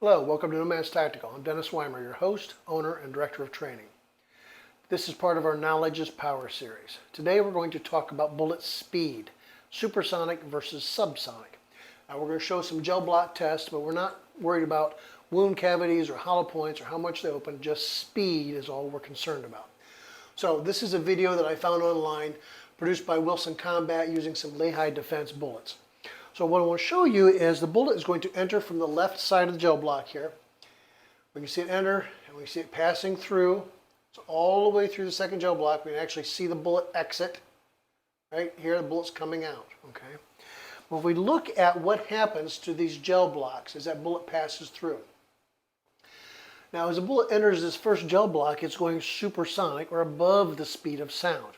Hello, welcome to Nomad's Tactical. I'm Dennis Weimer, your host, owner, and director of training. This is part of our Knowledge is Power series. Today we're going to talk about bullet speed, supersonic versus subsonic. Now we're going to show some gel block tests, but we're not worried about wound cavities or hollow points or how much they open, just speed is all we're concerned about. So this is a video that I found online, produced by Wilson Combat using some Lehigh Defense bullets. So what I want to show you is the bullet is going to enter from the left side of the gel block here. We can see it enter and we see it passing through. So all the way through the second gel block, we can actually see the bullet exit. Right here, the bullet's coming out. Okay. Well, if we look at what happens to these gel blocks as that bullet passes through. Now, as the bullet enters this first gel block, it's going supersonic or above the speed of sound.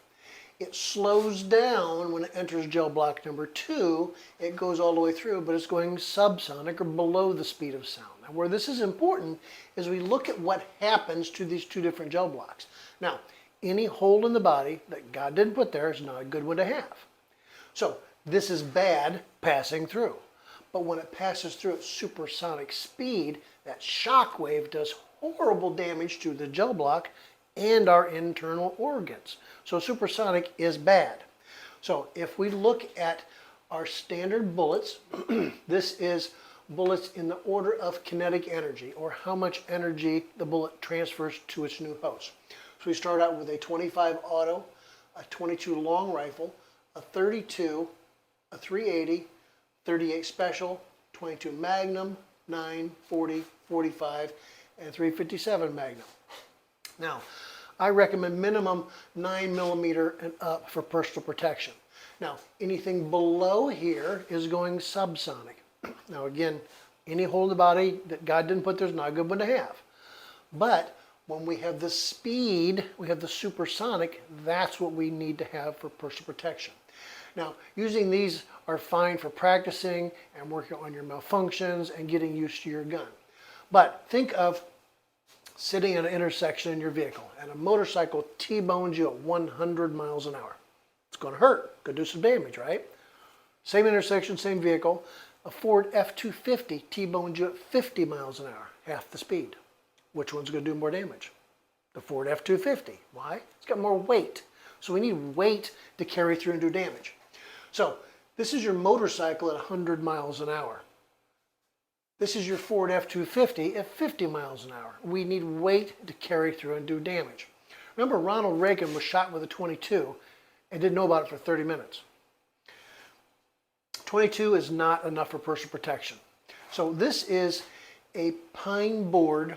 It slows down when it enters gel block number 2. It goes all the way through, but it's going subsonic or below the speed of sound. Now, where this is important is we look at what happens to these two different gel blocks. Now, any hole in the body that God didn't put there is not a good one to have. So, this is bad passing through. But when it passes through at supersonic speed, that shock wave does horrible damage to the gel block and our internal organs. So supersonic is bad. So if we look at our standard bullets, this is bullets in the order of kinetic energy, or how much energy the bullet transfers to its new host. So we start out with a 25 auto, a 22 long rifle, a 32, a 380, 38 special, 22 magnum, 9, 40, 45, and 357 magnum. Now, I recommend minimum 9mm and up for personal protection. Now, anything below here is going subsonic. Now again, any hole in the body that God didn't put there is not a good one to have. But when we have the speed, we have the supersonic, that's what we need to have for personal protection. Now, using these are fine for practicing and working on your malfunctions and getting used to your gun. But think of sitting at an intersection in your vehicle and a motorcycle T-bones you at 100 miles an hour. It's going to hurt, could do some damage, right? Same intersection, same vehicle. A Ford F-250 T-bones you at 50 miles an hour, half the speed. Which one's going to do more damage? The Ford F-250. Why? It's got more weight. So we need weight to carry through and do damage. So this is your motorcycle at 100 miles an hour. This is your Ford F-250 at 50 miles an hour. We need weight to carry through and do damage. Remember, Ronald Reagan was shot with a .22 and didn't know about it for 30 minutes. .22 is not enough for personal protection. So this is a pine board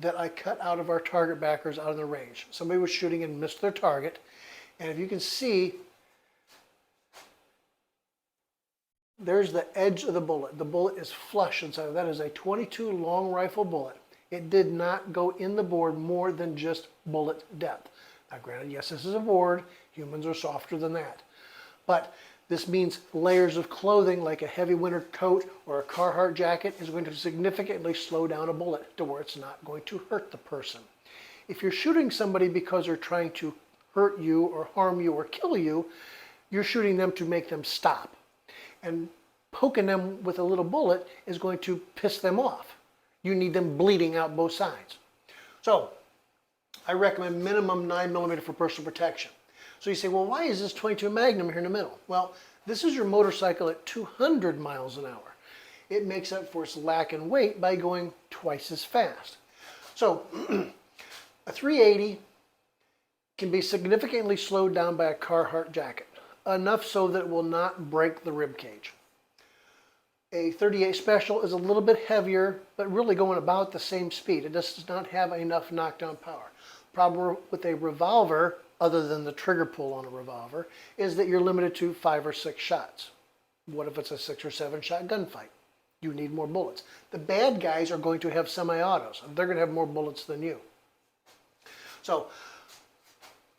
that I cut out of our target backers out of the range. Somebody was shooting and missed their target. And if you can see, there's the edge of the bullet. The bullet is flush inside. That is a .22 long rifle bullet. It did not go in the board more than just bullet depth. Now granted, yes, this is a board. Humans are softer than that. But this means layers of clothing like a heavy winter coat or a Carhartt jacket is going to significantly slow down a bullet to where it's not going to hurt the person. If you're shooting somebody because they're trying to hurt you or harm you or kill you, you're shooting them to make them stop. And poking them with a little bullet is going to piss them off. You need them bleeding out both sides. So I recommend minimum 9mm for personal protection. So you say, well, why is this .22 Magnum here in the middle? Well, this is your motorcycle at 200 miles an hour. It makes up for its lack in weight by going twice as fast. So a 380 can be significantly slowed down by a Carhartt jacket. Enough so that it will not break the rib cage. A 38 Special is a little bit heavier, but really going about the same speed. It does not have enough knockdown power. Problem with a revolver, other than the trigger pull on a revolver, is that you're limited to 5 or 6 shots. What if it's a 6 or 7 shot gunfight? You need more bullets. The bad guys are going to have semi-autos. They're going to have more bullets than you. So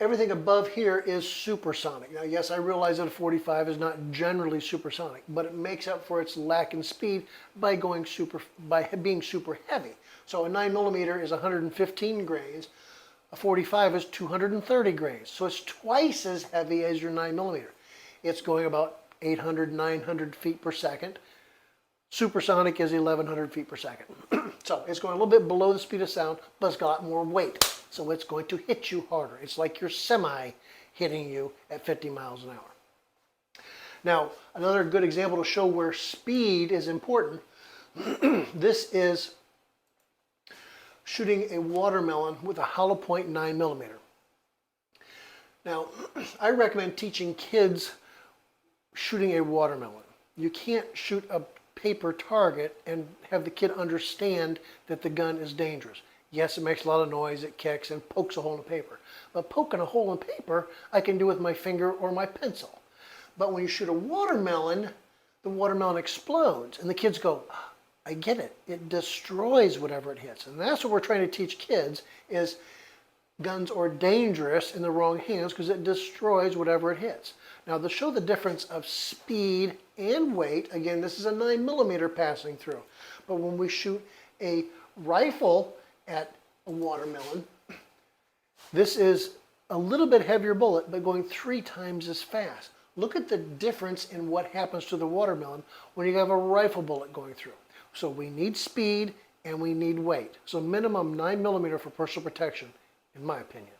everything above here is supersonic. Now, yes, I realize that a 45 is not generally supersonic, but it makes up for its lack in speed by being super heavy. So a 9mm is 115 grains. A 45 is 230 grains. So it's twice as heavy as your 9mm. It's going about 800, 900 feet per second. Supersonic is 1,100 feet per second. So it's going a little bit below the speed of sound, but it's got a lot more weight. So it's going to hit you harder. It's like your semi hitting you at 50 miles an hour. Now, another good example to show where speed is important, this is shooting a watermelon with a hollow point 9mm. Now, I recommend teaching kids shooting a watermelon. You can't shoot a paper target and have the kid understand that the gun is dangerous. Yes, it makes a lot of noise, it kicks and pokes a hole in the paper. But poking a hole in paper, I can do with my finger or my pencil. But when you shoot a watermelon, the watermelon explodes and the kids go, I get it. It destroys whatever it hits. And that's what we're trying to teach kids is guns are dangerous in the wrong hands because it destroys whatever it hits. Now, to show the difference of speed and weight, again, this is a 9mm passing through. But when we shoot a rifle at a watermelon, this is a little bit heavier bullet, but going 3 times as fast. Look at the difference in what happens to the watermelon when you have a rifle bullet going through. So we need speed and we need weight. So minimum 9mm for personal protection, in my opinion.